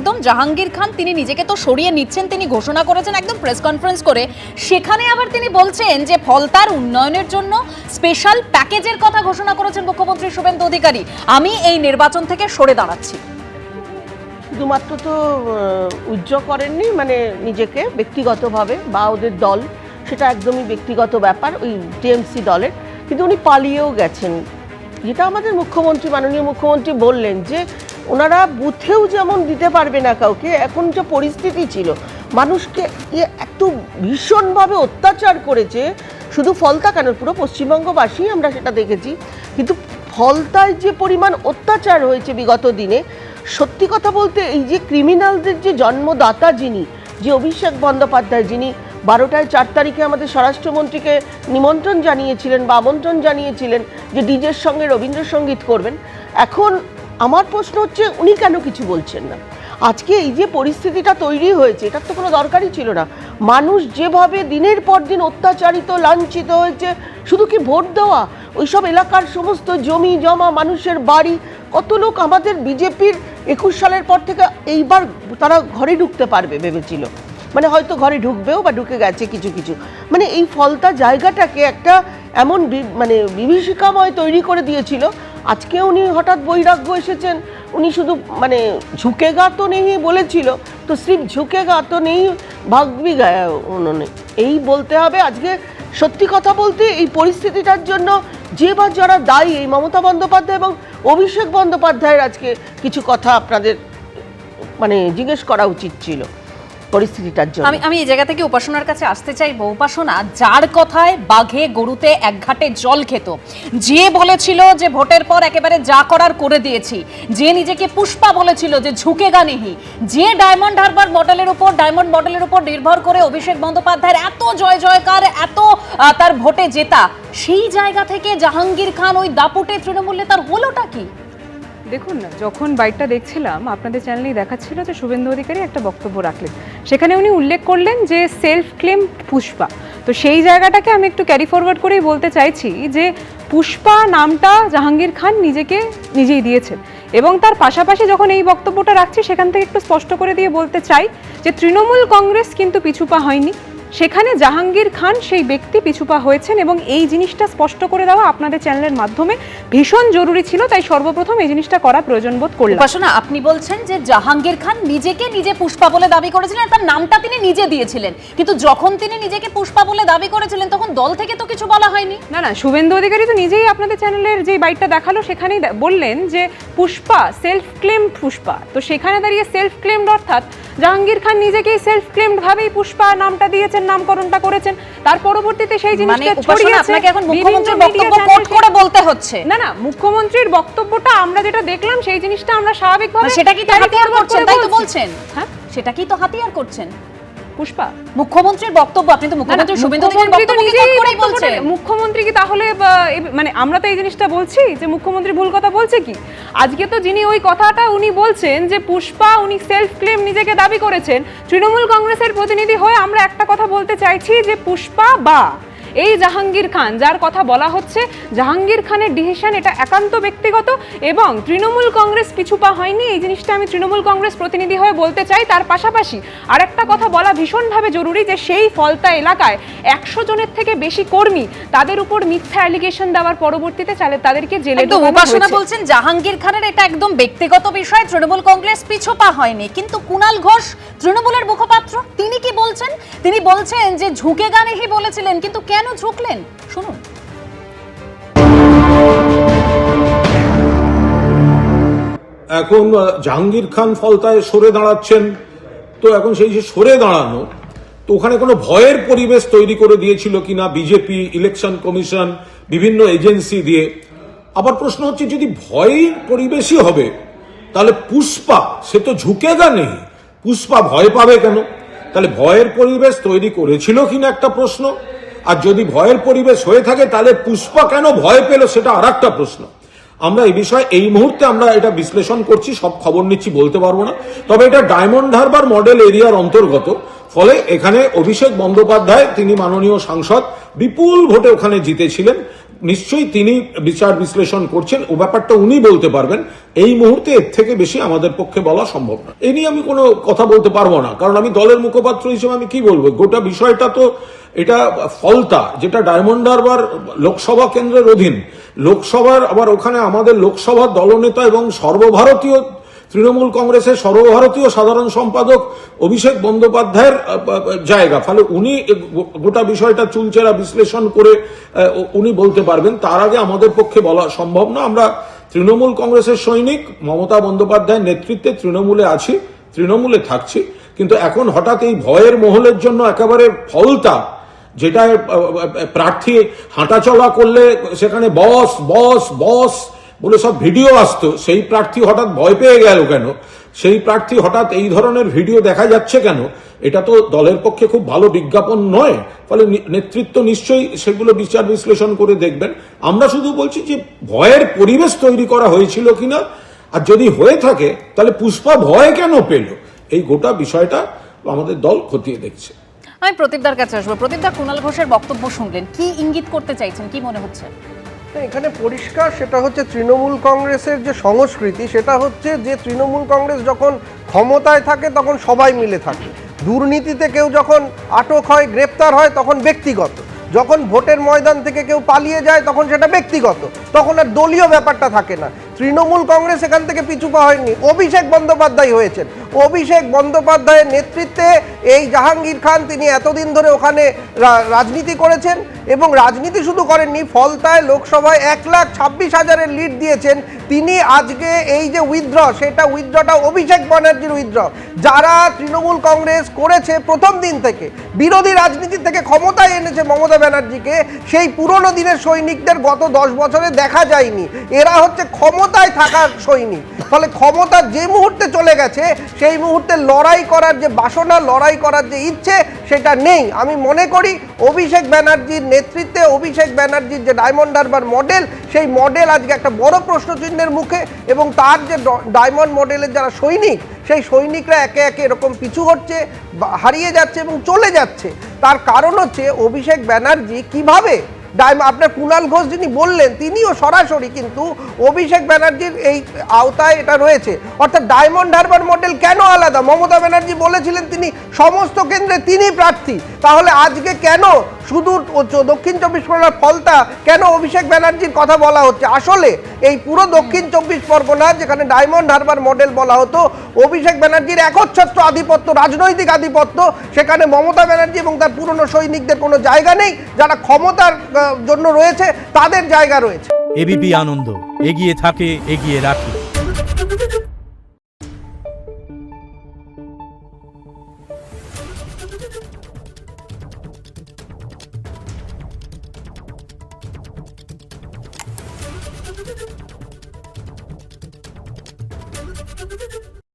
একদম জাহাঙ্গীর খান তিনি নিজেকে তো সরিয়ে নিচ্ছেন, তিনি ঘোষণা করেছেন একদম প্রেস কনফারেন্স করে, সেখানে আবার তিনি বলছেন যে ফলতার উন্নয়নের জন্য স্পেশাল প্যাকেজের কথা ঘোষণা করেছেন মুখ্যমন্ত্রী শুভেন্দু অধিকারী। আমি এই নির্বাচন থেকে সরে দাঁড়াচ্ছি। শুধুমাত্র তো উজ্জ্বল করেননি মানে নিজেকে ব্যক্তিগতভাবে বা ওদের দল, সেটা একদমই ব্যক্তিগত ব্যাপার ওই টিএমসি দলের, কিন্তু উনি পালিয়েও গেছেন। যেটা আমাদের মুখ্যমন্ত্রী, মাননীয় মুখ্যমন্ত্রী বললেন যে ওনারা বুথেও যেমন দিতে পারবে না কাউকে, এখন যে পরিস্থিতি ছিল মানুষকে একটু ভীষণভাবে অত্যাচার করেছে, শুধু ফলতা কেন পুরো পশ্চিমবঙ্গবাসী আমরা সেটা দেখেছি। কিন্তু ফলতায় যে পরিমাণ অত্যাচার হয়েছে বিগত দিনে, সত্যি কথা বলতে এই যে ক্রিমিনালদের যে জন্মদাতা যিনি, যে অভিষেক বন্দ্যোপাধ্যায়, যিনি 12টায় 4 তারিখে আমাদের স্বরাষ্ট্রমন্ত্রীকে নিমন্ত্রণ জানিয়েছিলেন বা আমন্ত্রণ জানিয়েছিলেন যে ডিজের সঙ্গে রবীন্দ্রসঙ্গীত করবেন, এখন আমার প্রশ্ন হচ্ছে উনি কেন কিছু বলছেন না? আজকে এই যে পরিস্থিতিটা তৈরি হয়েছে এটার তো কোনো দরকারই ছিল না। মানুষ যেভাবে দিনের পর দিন অত্যাচারিত, লাঞ্ছিত হয়েছে, শুধু কি ভোট দেওয়া, ওইসব এলাকার সমস্ত জমি জমা, মানুষের বাড়ি, কত লোক আমাদের বিজেপির 21 সালের পর থেকে এইবার তারা ঘরে ঢুকতে পারবে ভেবেছিল, মানে হয়তো ঘরে ঢুকবেও বা ঢুকে গেছে কিছু কিছু, মানে এই ফলতা জায়গাটাকে একটা এমন মানে বিভীষিকাময় তৈরি করে দিয়েছিল। আজকে উনি হঠাৎ বৈরাগ্য এসেছেন, উনি শুধু মানে ঝুঁকেগা তো নেই বলেছিল, তো সির্ফ ঝুঁকেগা তো নেই ভাগ ভি গায়া উन्होंने, এই বলতে হবে। আজকে সত্যি কথা বলতে এই পরিস্থিতিটার জন্য যে বা যারা দায়ী, এই মমতা বন্দ্যোপাধ্যায় এবং অভিষেক বন্দ্যোপাধ্যায়ের আজকে কিছু কথা আপনাদের মানে জিজ্ঞেস করা উচিত ছিল পরিস্থিতিটার জন্য। আমি এই জায়গা থেকে উপাসনার কাছে আসতে চাইবো। উপাসনা, যার কথায় বাঘে গরুতে এক ঘাটে জল খেত, যে বলেছিল যে ভোটের পর একেবারে যা করার করে দিয়েছি, যে নিজেকে পুষ্পা বলেছিল যে ঝুঁকেগা নেহি, যে ডায়মন্ড হারবার মডেলের উপর নির্ভর করে অভিষেক বন্দ্যোপাধ্যায়ের এত জয় জয়কার, এত তার ভোটে জেতা, সেই জায়গা থেকে জাহাঙ্গীর খান ওই দাপুটে তৃণমূলে তার হলোটা কি? দেখুন না, যখন বাইটটা দেখছিলাম আপনাদের চ্যানেলেই দেখাচ্ছিল যে শুভেন্দু অধিকারী একটা বক্তব্য রাখলেন, সেখানে উনি উল্লেখ করলেন যে সেলফ ক্লেম পুষ্পা। তো সেই জায়গাটাকে আমি একটু ক্যারি ফরওয়ার্ড করেই বলতে চাইছি যে পুষ্পা নামটা জাহাঙ্গীর খান নিজেই দিয়েছেন, এবং তার পাশাপাশি যখন এই বক্তব্যটা রাখছি সেখান থেকে একটু স্পষ্ট করে দিয়ে বলতে চাই যে তৃণমূল কংগ্রেস কিন্তু পিছুপা হয়নি, সেখানে জাহাঙ্গীর খান সেই ব্যক্তি পিছুপা হয়েছেন, এবং এই জিনিসটা স্পষ্ট করে দেওয়া আপনাদের চ্যানেলের মাধ্যমে ভীষণ জরুরি ছিল, তাই সর্বপ্রথম এই জিনিসটা করা প্রয়োজন বোধ করলাম। উপাসনা, আপনি বলছেন যে জাহাঙ্গীর খান নিজেকে নিজে পুষ্পা বলে দাবি করেছিলেন, তার নামটা তিনি নিজে দিয়েছিলেন, কিন্তু যখন তিনি নিজেকে পুষ্পা বলে দাবি করেছিলেন তখন দল থেকে তো কিছু বলা হয়নি। না, শুভেন্দু অধিকারী তো নিজেই আপনাদের চ্যানেলের যে বাইটটা দেখালো সেখানেই বললেন যে পুষ্পা সেলফ ক্লেম পুষ্পা। তো সেখানে দাঁড়িয়ে সেলফ ক্লেমড অর্থাৎ জাহাঙ্গীর খান নিজেকেই সেলফ ক্লেমড ভাবেই পুষ্পা নামটা দিয়েছেন, নামকরণটা করেছেন, তার পরবর্তীতে সেই জিনিসটা ছড়িয়েছে। আপনাকে এখন মুখ্যমন্ত্রীর বক্তব্য কোট করে বলতে হচ্ছে। না, মুখ্যমন্ত্রীর বক্তব্যটা আমরা যেটা দেখলাম সেই জিনিসটা আমরা স্বাভাবিকভাবে সেটা কি তো হাতিয়ার করছেন, তাই তো বলছেন? হ্যাঁ, সেটা কি তো হাতিয়ার করছেন পুষ্পা মুখ্যমন্ত্রীর বক্তব্য? আপনি তো মুখ্যমন্ত্রী শুভেন্দু অধিকারীর বক্তব্য নিজেই করেই বলছেন। মুখ্যমন্ত্রী কি তাহলে মানে আমরা তো এই জিনিসটা বলছি যে মুখ্যমন্ত্রী ভুল কথা বলছে কি? আজকে তো যিনি ওই কথাটা উনি বলছেন যে পুষ্পা উনি সেলফ ক্লেম নিজেকে দাবি করেছেন, তৃণমূল কংগ্রেসের প্রতিনিধি হয়ে আমরা একটা কথা বলতে চাইছি যে পুষ্পা বা এই জাহাঙ্গীর খান যার কথা বলা হচ্ছে, জাহাঙ্গীর খানের ডিসিশন এটা একান্ত ব্যক্তিগত, এবং তৃণমূল কংগ্রেস পিছুপা হয়নি, এই জিনিসটা আমি তৃণমূল কংগ্রেস প্রতিনিধি হয়ে বলতে চাই। তার পাশাপাশি আরেকটা কথা বলা ভীষণভাবে জরুরি যে সেই ফলতা এলাকায় 100 জনের থেকে বেশি কর্মী, তাদের উপর মিথ্যা অ্যালিগেশন দেওয়ার পরবর্তীতে তাদেরকে জেলে ঢোকানো হয়েছে। উপাসনা বলছেন জাহাঙ্গীর খানের এটা একদম ব্যক্তিগত বিষয়, তৃণমূল কংগ্রেস পিছুপা হয়নি, কিন্তু কুণাল ঘোষ তৃণমূলের মুখপাত্র তিনি কি বলছেন? তিনি বলছেন যে ঝুঁকেগা নেহি বলেছিলেন, কিন্তু কেন ঝুঁকলেন শুনুন। এখন জাহাঙ্গীর খান ফলতায় সরে দাঁড়াচ্ছেন, তো এখন সেই যে সরে দাঁড়ানো, তো ওখানে কোনো ভয়ের পরিবেশ তৈরি করে দিয়েছিল কিনা বিজেপি, ইলেকশন কমিশন, বিভিন্ন এজেন্সি দিয়ে। আবার প্রশ্ন হচ্ছে যদি ভয়ের পরিবেশই হবে তাহলে পুষ্পা সে তো ঝুঁকেগা নেই, পুষ্পা ভয় পাবে কেন? তাহলে ভয়ের পরিবেশ তৈরি করেছিল কিনা একটা প্রশ্ন, আর যদি ভয়ের পরিবেশ হয়ে থাকে তাহলে পুষ্পা কেন ভয় পেল সেটা আর একটা প্রশ্ন। আমরা এই বিষয়ে এই মুহূর্তে আমরা এটা বিশ্লেষণ করছি, সব খবর নিচ্ছি বলতে পারবো না, তবে এটা ডায়মন্ড হারবার মডেল এরিয়ার অন্তর্গত, ফলে এখানে অভিষেক বন্দ্যোপাধ্যায় তিনি মাননীয় সাংসদ বিপুল ভোটে ওখানে জিতেছিলেন, নিশ্চয়ই তিনি বিচার বিশ্লেষণ করছেন, ও ব্যাপারটা উনি বলতে পারবেন। এই মুহূর্তে এর থেকে বেশি আমাদের পক্ষে বলা সম্ভব না। এ নিয়ে আমি কোনো কথা বলতে পারবো না, কারণ আমি দলের মুখপাত্র হিসেবে আমি কি বলবো। গোটা বিষয়টা তো এটা ফলতা, যেটা ডায়মন্ড হারবার লোকসভা কেন্দ্রের অধীন, লোকসভার আবার ওখানে আমাদের লোকসভার দলনেতা এবং সর্বভারতীয় তৃণমূল কংগ্রেসের সর্বভারতীয় সাধারণ সম্পাদক অভিষেক বন্দ্যোপাধ্যায়ের জায়গা। ফলে উনি গোটা বিষয়টা চুলচেরা বিশ্লেষণ করে উনি বলতে পারবেন। তার আগে আমাদের পক্ষে বলা সম্ভব না। আমরা তৃণমূল কংগ্রেসের সৈনিক, মমতা বন্দ্যোপাধ্যায়ের নেতৃত্বে তৃণমূলে আছি, তৃণমূলে থাকছি। কিন্তু এখন হঠাৎ এই ভয়ের মহলের জন্য একেবারে ফলতা, যেটা প্রার্থী হাঁটাচলা করলে সেখানে বস বস বস বলে সব ভিডিও আসতো, সেই প্রার্থী হঠাৎ ভয় পেয়ে গেল কেন, সেই প্রার্থী হঠাৎ এই ধরনের ভিডিও দেখা যাচ্ছে কেন, এটা তো দলের পক্ষে খুব ভালো বিজ্ঞাপন নয়। ফলে নেতৃত্ব নিশ্চয়ই সেগুলো বিচার বিশ্লেষণ করে দেখবেন। আমরা শুধু বলছি যে ভয়ের পরিবেশ তৈরি করা হয়েছিল কিনা, আর যদি হয়ে থাকে তাহলে পুষ্পা ভয় কেন পেল, এই গোটা বিষয়টা আমাদের দল খতিয়ে দেখছে। আমি প্রদীপদার কাছে আসবো। প্রদীপদা, কুণাল ঘোষের বক্তব্য শুনলেন, কি ইঙ্গিত করতে চাইছেন, কি মনে হচ্ছে? এখানে পরিষ্কার, সেটা হচ্ছে তৃণমূল কংগ্রেসের যে সংস্কৃতি, সেটা হচ্ছে যে তৃণমূল কংগ্রেস যখন ক্ষমতায় থাকে তখন সবাই মিলে থাকে। দুর্নীতিতে কেউ যখন আটক হয়, গ্রেপ্তার হয়, তখন ব্যক্তিগত। যখন ভোটের ময়দান থেকে কেউ পালিয়ে যায় তখন সেটা ব্যক্তিগত, তখন আর দলীয় ব্যাপারটা থাকে না। তৃণমূল কংগ্রেস এখান থেকে পিছু পা হয়নি, অভিষেক বন্দ্যোপাধ্যায় হয়েছেন। অভিষেক বন্দ্যোপাধ্যায়ের নেতৃত্বে এই জাহাঙ্গীর খান, তিনি এতদিন ধরে ওখানে রাজনীতি করেছেন, এবং রাজনীতি শুধু করেননি, ফলতায় লোকসভায় 1,26,000-এর লিড দিয়েছেন তিনি। আজকে এই যে উইথড্র, সেটা উইথড্রটা অভিষেক ব্যানার্জির উইথড্র। যারা তৃণমূল কংগ্রেস করেছে প্রথম দিন থেকে, বিরোধী রাজনীতি থেকে ক্ষমতায় এনেছে মমতা ব্যানার্জিকে, সেই পুরনো দিনের সৈনিকদের গত 10 বছরে দেখা যায়নি। এরা হচ্ছে ক্ষমতায় থাকার সৈনিক। ফলে ক্ষমতা যে মুহূর্তে চলে গেছে, সেই মুহূর্তে লড়াই করার যে বাসনা, লড়াই করার যে ইচ্ছে, সেটা নেই। আমি মনে করি অভিষেক ব্যানার্জির নেতৃত্বে, অভিষেক ব্যানার্জির যে ডায়মন্ড হারবার মডেল, সেই মডেল আজকে একটা বড় প্রশ্নচিহ্নের মুখে, এবং তার যে ডায়মন্ড মডেলের যারা সৈনিক, সেই সৈনিকরা একে একে এরকম পিছু হচ্ছে, হারিয়ে যাচ্ছে এবং চলে যাচ্ছে। তার কারণ হচ্ছে অভিষেক ব্যানার্জি কিভাবে আপনার কুণাল ঘোষ যিনি বললেন, তিনিও সরাসরি কিন্তু অভিষেক ব্যানার্জির এই আওতায় এটা রয়েছে। অর্থাৎ ডায়মন্ড হারবার মডেল কেন আলাদা? মমতা ব্যানার্জি বলেছিলেন তিনি সমস্ত কেন্দ্রে তিনি প্রার্থী, তাহলে আজকে কেন শুধু দক্ষিণ 24 পরগনার ফলতা, কেন অভিষেক ব্যানার্জির কথা বলা হচ্ছে? আসলে এই পুরো দক্ষিণ 24 পরগনা, যেখানে ডায়মন্ড হারবার মডেল বলা হতো, অভিষেক ব্যানার্জির একচ্ছত্র আধিপত্য, রাজনৈতিক আধিপত্য, সেখানে মমতা ব্যানার্জি এবং তার পুরনো সৈনিকদের কোনো জায়গা নেই। যারা ক্ষমতার জন্য রয়েছে তাদের জায়গা রয়েছে। এবিপি আনন্দ, এগিয়ে থাকে, এগিয়ে রাখে।